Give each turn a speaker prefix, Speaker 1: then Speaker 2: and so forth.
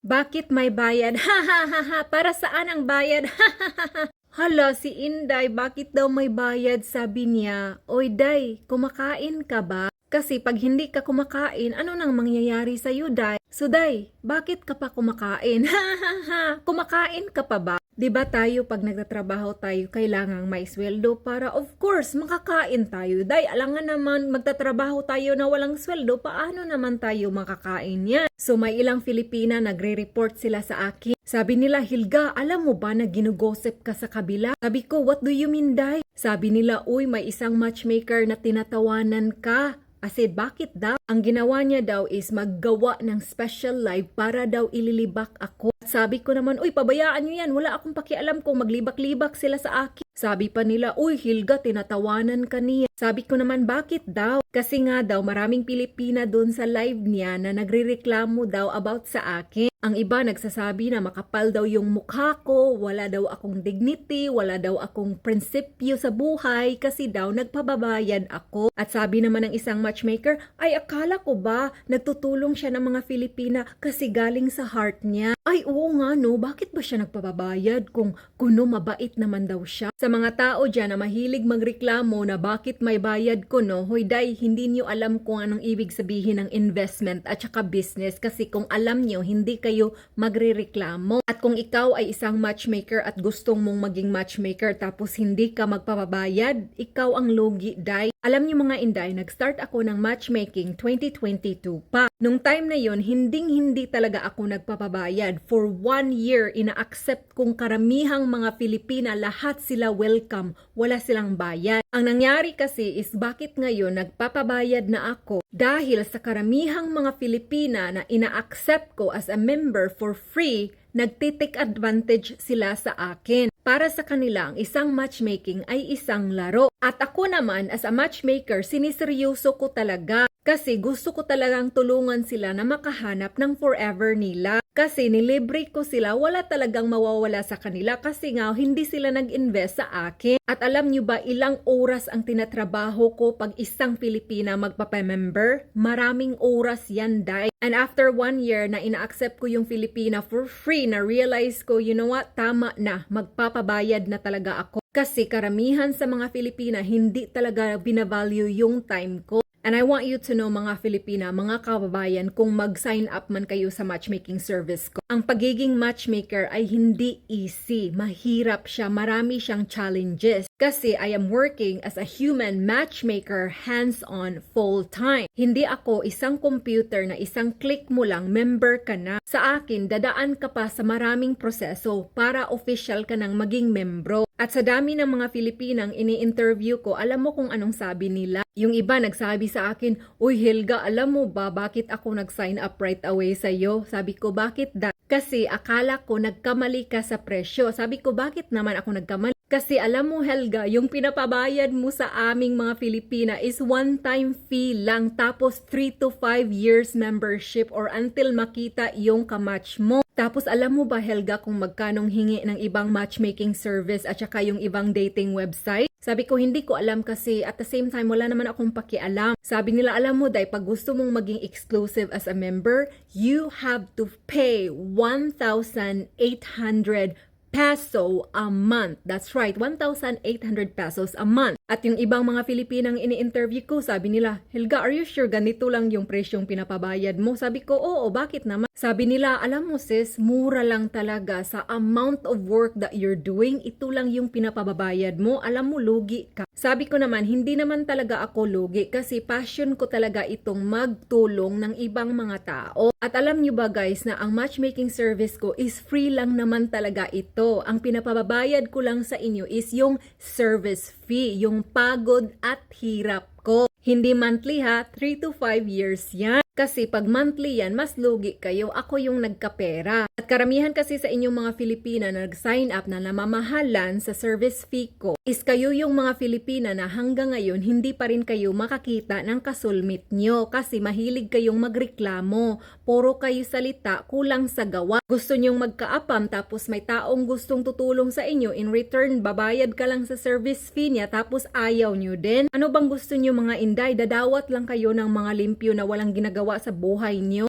Speaker 1: Bakit may bayad? Ha ha ha ha! Para saan ang bayad? Ha ha ha ha! Hala, si Inday, bakit daw may bayad? Sabi niya, Oy Day, kumakain ka ba? Kasi pag hindi ka kumakain, ano nang mangyayari sa'yo, Day? So Day, bakit ka pa kumakain? Ha ha ha! Kumakain ka pa ba? 'Di ba tayo pag nagtatrabaho tayo, kailangang may sweldo para of course makakain tayo. Day, alangan naman magtatrabaho tayo na walang sweldo, paano naman tayo makakain yan? So may ilang Filipina nagre-report sila sa akin. Sabi nila, Hilga, alam mo ba na ginugosip ka sa kabila? Sabi ko, what do you mean, Day? Sabi nila, uy, may isang matchmaker na tinatawanan ka. I said, bakit daw? Ang ginawa niya daw is maggawa ng special live para daw ililibak ako. Sabi ko naman, uy, pabayaan niyo yan. Wala akong pakialam kung maglibak-libak sila sa akin. Sabi pa nila, uy, Hilga, tinatawanan ka niya. Sabi ko naman, bakit daw? Kasi nga daw, maraming Pilipina doon sa live niya na nagrereklamo daw about sa akin. Ang iba nagsasabi na makapal daw yung mukha ko, wala daw akong dignity, wala daw akong prinsipyo sa buhay kasi daw nagpababayad ako. At sabi naman ng isang matchmaker, ay akala ko ba nagtutulong siya ng mga Filipina kasi galing sa heart niya? Ay oo nga no, bakit ba siya nagpababayad kung kuno mabait naman daw siya? Sa mga tao dyan na mahilig magreklamo na bakit may bayad ko no, hoy Day, hindi niyo alam kung anong ibig sabihin ng investment at saka business kasi kung alam niyo, hindi kayo magrereklamo. At kung ikaw ay isang matchmaker at gustong mong maging matchmaker tapos hindi ka magpapabayad, ikaw ang lugi, Day. Alam niyo mga Inday, nag-start ako ng matchmaking 2022 pa. Nung time na yon, hindi talaga ako nagpapabayad. For 1 year, ina-accept kong karamihang mga Filipina, lahat sila welcome, wala silang bayad. Ang nangyari kasi is bakit ngayon nagpapabayad na ako? Dahil sa karamihang mga Filipina na ina-accept ko as a member for free, nagtitake advantage sila sa akin. Para sa kanila, ang isang matchmaking ay isang laro. At ako naman, as a matchmaker, siniseryoso ko talaga. Kasi gusto ko talagang tulungan sila na makahanap ng forever nila. Kasi nilibre ko sila, wala talagang mawawala sa kanila kasi nga hindi sila nag-invest sa akin. At alam nyo ba ilang oras ang tinatrabaho ko pag isang Pilipina magpapamember? Maraming oras yan, Day. And after 1 year na ina-accept ko yung Filipina for free, na-realize ko, you know what, tama na, magpapabayad na talaga ako. Kasi karamihan sa mga Filipina, hindi talaga binavalue yung time ko. And I want you to know mga Filipina, mga kababayan, kung mag-sign up man kayo sa matchmaking service ko. Ang pagiging matchmaker ay hindi easy. Mahirap siya, marami siyang challenges. Kasi I am working as a human matchmaker hands-on full-time. Hindi ako isang computer na isang click mo lang, member ka na. Sa akin, dadaan ka pa sa maraming proseso para official ka ng maging membro. At sa dami ng mga Filipinang ini-interview ko, alam mo kung anong sabi nila? Yung iba nagsabi sa akin, Uy Hilga, alam mo ba bakit ako nag-sign up right away sa'yo? Sabi ko, bakit da? Kasi akala ko nagkamali ka sa presyo. Sabi ko, bakit naman ako nagkamali? Kasi alam mo Helga, yung pinapabayad mo sa aming mga Filipina is one-time fee lang tapos 3 to 5 years membership or until makita yung kamatch mo. Tapos alam mo ba Helga kung magkanong hingi ng ibang matchmaking service at saka yung ibang dating website? Sabi ko hindi ko alam kasi at the same time wala naman akong pakialam. Sabi nila alam mo Day, pag gusto mong maging exclusive as a member, you have to pay 1,800 peso a month. That's right, 1,800 pesos a month. At yung ibang mga Filipinang ini-interview ko, sabi nila, Helga, are you sure ganito lang yung presyong pinapabayad mo? Sabi ko, oo, bakit naman? Sabi nila, alam mo sis, mura lang talaga sa amount of work that you're doing. Ito lang yung pinapabayad mo. Alam mo, lugi ka. Sabi ko naman, hindi naman talaga ako lugi kasi passion ko talaga itong magtulong ng ibang mga tao. At alam nyo ba guys na ang matchmaking service ko is free lang naman talaga ito. Ang pinapabayad ko lang sa inyo is yung service fee, yung pagod at hirap ko. Hindi monthly ha, 3 to 5 years yan. Kasi pag monthly yan, mas lugi kayo. Ako yung nagkapera. At karamihan kasi sa inyong mga Filipina na nag-sign up na namamahalan sa service fee ko is kayo yung mga Filipina na hanggang ngayon hindi pa rin kayo makakita ng kasulmit nyo kasi mahilig kayong magreklamo. Puro kayo salita, kulang sa gawa. Gusto nyong magkaapam tapos may taong gustong tutulong sa inyo. In return, babayad ka lang sa service fee niya tapos ayaw nyo din. Ano bang gusto nyo mga Inday? Dadawat lang kayo ng mga limpyo na walang ginagawa sa buhay nyo.